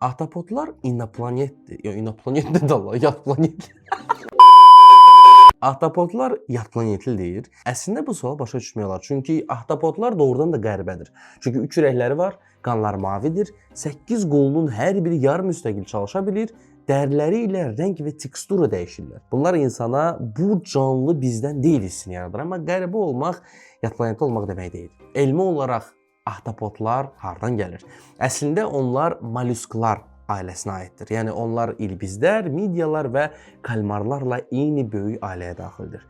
Ahtapotlar inoplanetdir. Yox, inoplanet nədir Allah? Yad planet. Ahtapotlar yad planetli deyir. Əslində bu sual başa düşmək olar. Çünki ahtapotlar doğrudan da qəribədir. Çünki 3 ürəkləri var, qanlar mavidir, 8 qolunun hər biri yarım müstəqil çalışa bilir, dərləri ilə rəng və tekstura dəyişirlər. Bunlar insana bu canlı bizdən deyil hissini yaradır. Amma qəribə olmaq yad planetli olmaq demək deyil. Elmi olaraq ahtapotlar hardan gəlir? Əslində onlar mollusklar ailəsinə aiddir. Yəni onlar ilbizlər, midyalar və kalmarlarla eyni böyük ailəyə daxildir.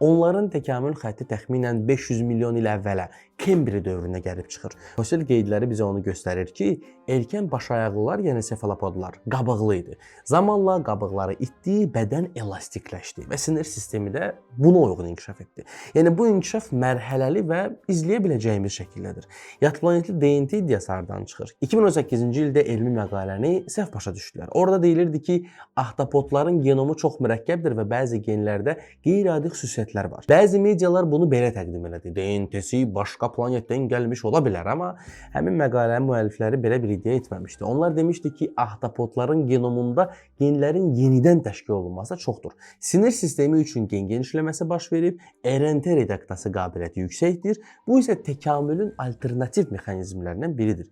Onların təkamül xətti təxminən 500 milyon il əvvələ Kembri dövrünə gəlib çıxır. Fosil qeydləri bizə onu göstərir ki, erkən başayaqlılar, yəni sefalopodlar qabıqlı idi. Zamanla qabıqları itdi, bədən elastikləşdi və sinir sistemi də buna uyğun inkişaf etdi. Yəni bu inkişaf mərhələli və izləyə biləcəyimiz şəkildədir. Yad planetli DNT iddiası hardan çıxır? 2018-ci ildə elmi məqaləni səhv başa düşdülər. Orada deyilirdi ki, ahtapotların genomu çox mürəkkəbdir və bəzi genlərdə qeyri-adi xüsusiyyətlər var. Bəzi medialar bunu belə təqdim elədi. DNT-si başqa planetdən gəlmiş ola bilər, amma həmin məqalənin müəllifləri belə bir iddia etməmişdi. Onlar demişdi ki, ahtapotların genomunda genlərin yenidən təşkil olunması çoxdur. Sinir sistemi üçün gen genişləməsi baş verib, RNT redaktası qabiliyyəti yüksəkdir. Bu isə təkamülün alternativ mexanizmlərindən biridir.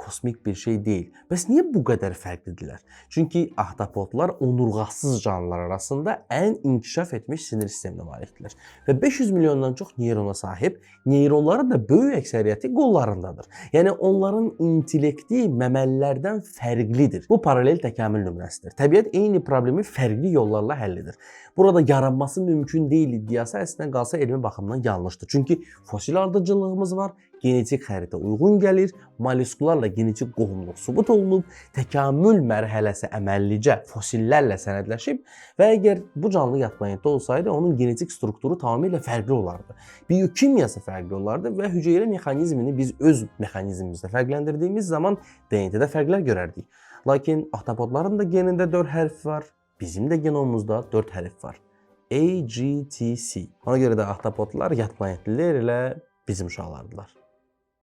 Kosmik bir şey deyil. Bəs niyə bu qədər fərqlidirlər? Çünki ahtapotlar onurğasız canlılar arasında ən inkişaf etmiş sinir sisteminə malikdirlər və 500 milyondan çox neyrona sahib, neyronların da böyük əksəriyyəti qollarındadır. Yəni onların intellekti məməlilərdən fərqlidir. Bu paralel təkamül nümunəsidir. Təbiət eyni problemi fərqli yollarla həll edir. Burada yaranması mümkün deyil iddiası əslində qalsa elmi baxımdan yanlışdır. Çünki fosil ardıcıllığımız var, genetik xəritə uyğun gəlir, mollusklarla genetik qohumluq sübut olunub, təkamül mərhələsi əməllicə fosillərlə sənədləşib və əgər bu canlı yad planetdə olsaydı, onun genetik strukturu tamamilə fərqli olardı. Biokimyası fərqli olardı və hüceyrə mexanizmini biz öz mexanizmimizdə fərqləndirdiyimiz zaman DNT-də fərqlər görərdik. Lakin ahtapotların da genində 4 hərf var, bizim də genomumuzda 4 hərf var. A, G, T, C. Ona görə də ahtapotlar yad planetlilər ilə bizim uşaqlardılar.